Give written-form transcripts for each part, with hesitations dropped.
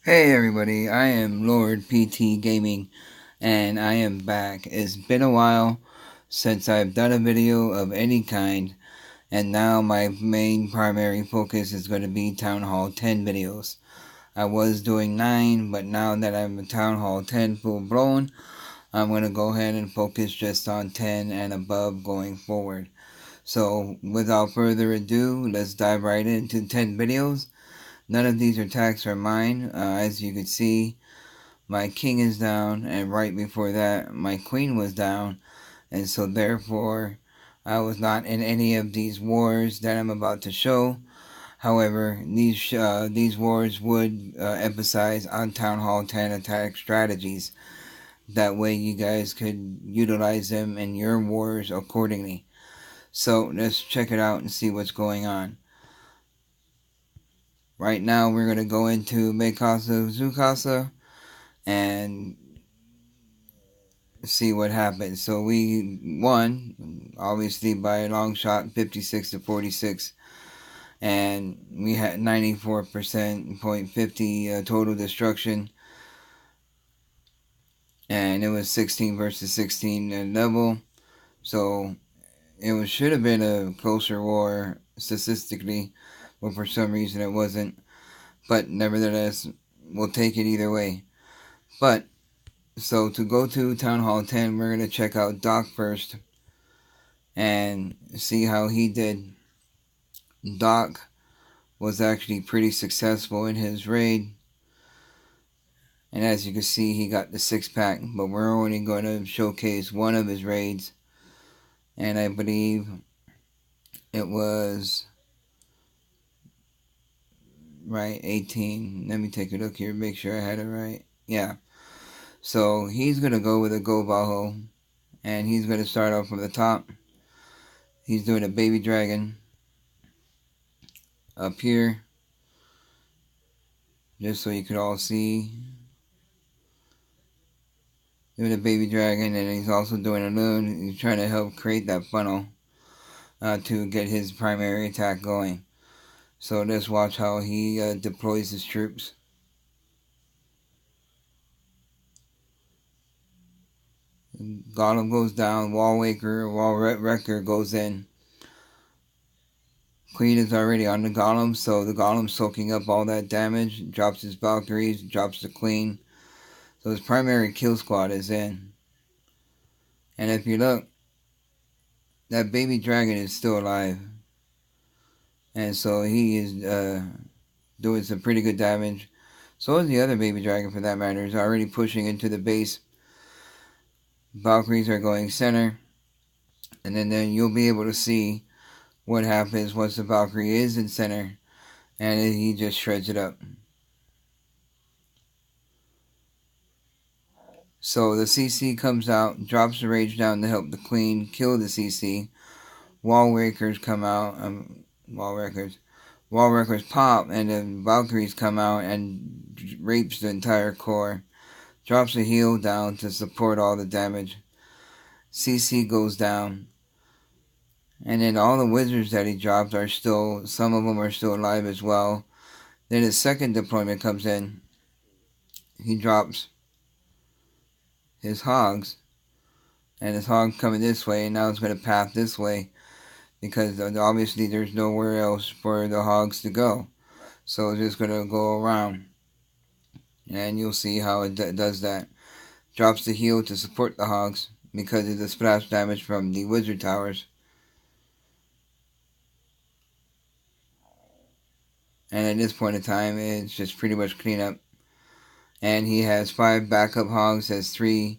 Hey everybody, I am Lord PT Gaming and I am back. It's been a while since I've done a video of any kind, and now my main primary focus is going to be Town Hall 10 videos. I was doing 9, but now that I'm a Town Hall 10 full blown, I'm going to go ahead and focus just on 10 and above going forward. So without further ado, let's dive right into 10 videos. None of these attacks are mine. As you can see, my king is down, and right before that, my queen was down, and so therefore, I was not in any of these wars that I'm about to show. However, these wars would emphasize on Town Hall 10 attack strategies. That way, you guys could utilize them in your wars accordingly. So let's check it out and see what's going on. Right now, we're going to go into casa, casa, and see what happens. So we won, obviously by a long shot, 56 to 46, and we had 94% point 50 total destruction, and it was 16 versus 16 level. So it should have been a closer war statistically, but for some reason it wasn't. But nevertheless, we'll take it either way. But so to go to Town Hall 10, we're gonna check out Doc first and see how he did. Doc was actually pretty successful in his raid, and as you can see, he got the 6-pack, but we're only going to showcase one of his raids, and I believe it was right 18. Let me take a look here, make sure I had it right. Yeah, so he's going to go with a go bajo, and he's going to start off from the top. He's doing a baby dragon up here, just so you could all see. Doing a baby dragon, and he's also doing a loon. He's trying to help create that funnel to get his primary attack going. So let's watch how he deploys his troops. Golem goes down, Wall Wrecker goes in. Queen is already on the Golem, so the Golem's soaking up all that damage, drops his Valkyries, drops the Queen. So his primary kill squad is in. And if you look, that baby dragon is still alive. And so he is doing some pretty good damage. So is the other baby dragon, for that matter, is already pushing into the base. Valkyries are going center, and then you'll be able to see what happens once the Valkyrie is in center, and he just shreds it up. So the CC comes out, drops the rage down to help the queen kill the CC. Wall Wreckers come out, Wall Wreckers pop, and then Valkyries come out and rapes the entire core. Drops a heal down to support all the damage. CC goes down. And then all the wizards that he dropped are still, some of them are still alive as well. Then his second deployment comes in. He drops his hogs. And his hog coming this way, and now it's going to path this way. Because obviously there's nowhere else for the hogs to go. So it's just going to go around. And you'll see how it does that. Drops the heal to support the hogs because of the splash damage from the wizard towers. And at this point in time, it's just pretty much cleanup. And he has 5 backup hogs, has 3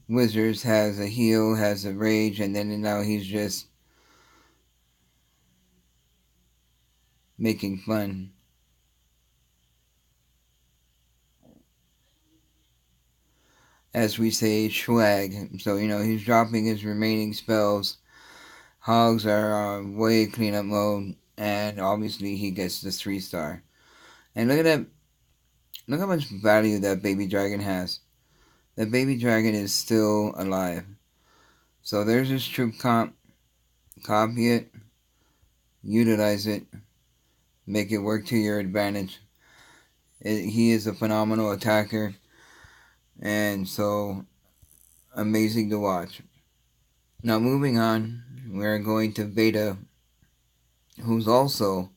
wizards, has a heal, has a rage, and then now he's just making fun. As we say, swag. So, he's dropping his remaining spells. Hogs are on way cleanup mode, and obviously he gets this 3-star. And look at that. Look how much value that baby dragon has. That baby dragon is still alive. So there's his troop comp. Copy it. Utilize it. Make it work to your advantage. He is a phenomenal attacker, and so amazing to watch. Now moving on, we're going to Veda, who's also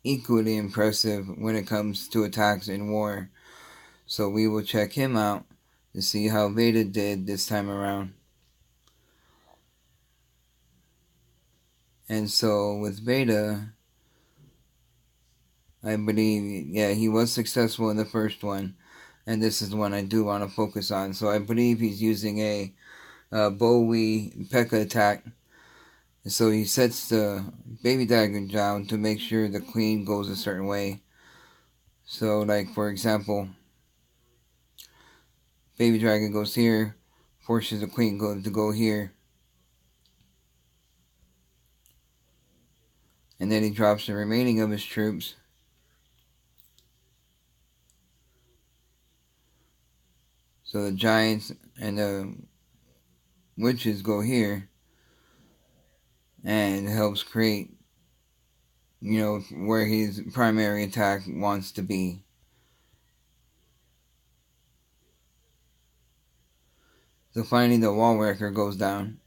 equally impressive when it comes to attacks in war. So we will check him out to see how Veda did this time around. And so with Veda, I believe, yeah, he was successful in the first one. And this is the one I do want to focus on. So I believe he's using a Bowie P.E.K.K.A attack. So he sets the baby dragon down to make sure the queen goes a certain way. So like for example, baby dragon goes here, forces the queen to go here. And then he drops the remaining of his troops. So the giants and the witches go here. And helps create, where his primary attack wants to be. So finally the wall wrecker goes down.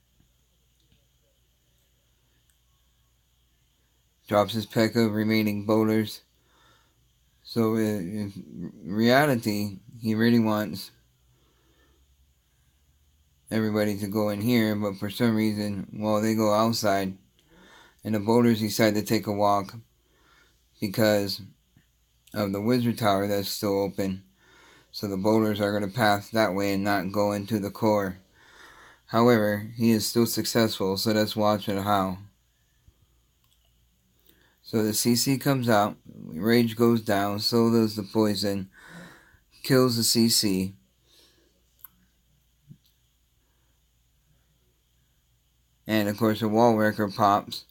Drops his P.E.K.K.A remaining boulders. So in reality, he really wants everybody to go in here, but for some reason, they go outside. And the boulders decide to take a walk because of the wizard tower that's still open. So the boulders are going to pass that way and not go into the core. However, he is still successful, so let's watch it how. So the CC comes out, rage goes down, so does the poison, kills the CC. And of course the wall wrecker pops,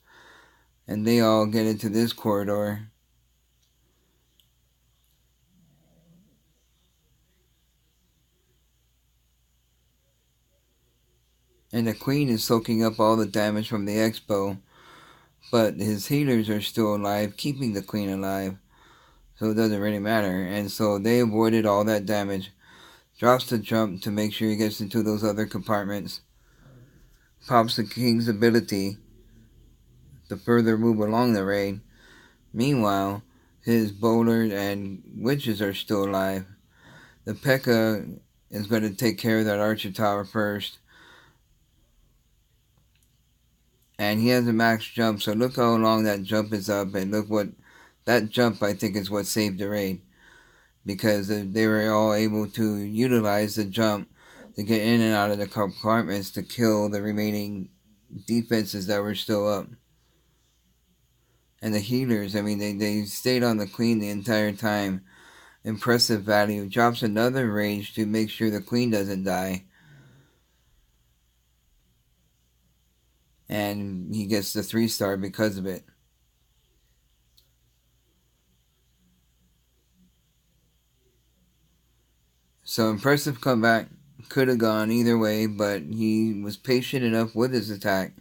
and they all get into this corridor. And the queen is soaking up all the damage from the expo, but his healers are still alive, keeping the queen alive. So it doesn't really matter. And so they avoided all that damage. Drops the jump to make sure he gets into those other compartments. Pops the king's ability to further move along the raid. Meanwhile, his bowlers and witches are still alive. The P.E.K.K.A is going to take care of that archer tower first. And he has a max jump, so look how long that jump is up, and look what that jump, I think, is what saved the raid, because they were all able to utilize the jump to get in and out of the compartments to kill the remaining defenses that were still up. And the healers, I mean, they stayed on the queen the entire time. Impressive value. Drops another rage to make sure the queen doesn't die. And he gets the 3-star because of it. So impressive comeback. Could have gone either way, but he was patient enough with his attack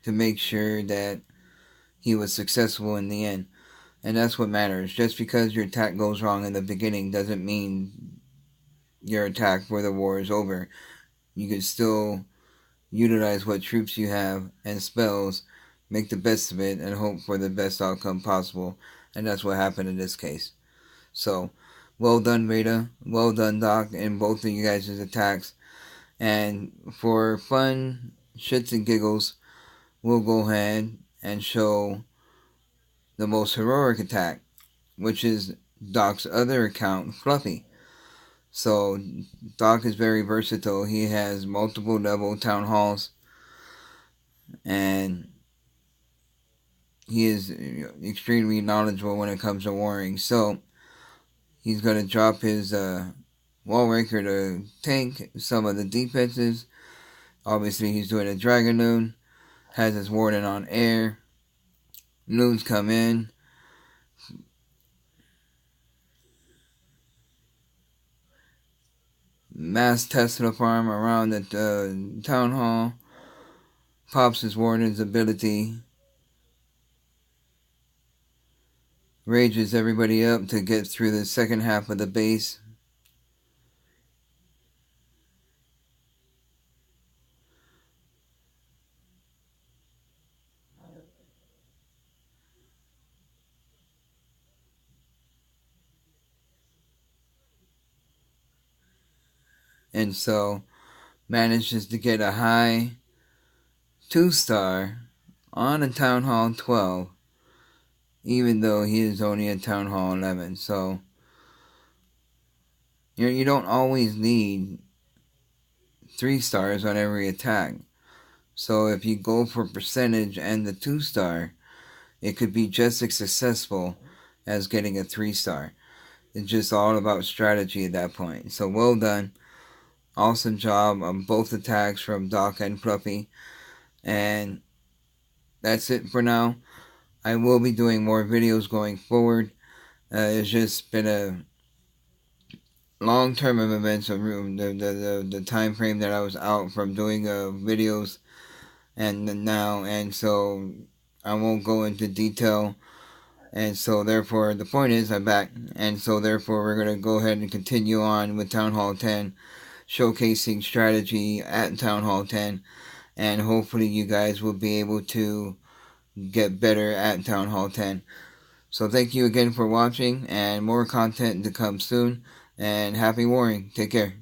to make sure that he was successful in the end. And that's what matters. Just because your attack goes wrong in the beginning doesn't mean your attack for the war is over. You can still utilize what troops you have and spells, make the best of it, and hope for the best outcome possible. And that's what happened in this case. So, well done, Veda. Well done, Doc, in both of you guys' attacks. And for fun, shits and giggles, we'll go ahead and show the most heroic attack, which is Doc's other account, Fluffy. So, Doc is very versatile. He has multiple level town halls, and he is extremely knowledgeable when it comes to warring. So, he's going to drop his wall raker to tank some of the defenses. Obviously, he's doing a Dragon Loon. Has his warden on air. Loons come in. Mass Tesla farm around the town hall. Pops his warden's ability. rages everybody up to get through the second half of the base. And so manages to get a high 2-star on a Town Hall 12, even though he is only a Town Hall 11. So you don't always need 3 stars on every attack. So if you go for percentage and the 2-star, it could be just as successful as getting a 3-star. It's just all about strategy at that point. So well done. Awesome job on both attacks from Doc and Fluffy. And that's it for now. I will be doing more videos going forward. It's just been a long term of events of the time frame that I was out from doing videos and now, and so I won't go into detail. And so therefore the point is I'm back, and so therefore we're going to go ahead and continue on with Town Hall 10, showcasing strategy at Town Hall 10, and hopefully you guys will be able to get better at Town Hall 10. So thank you again for watching, and more content to come soon, and happy warring. Take care.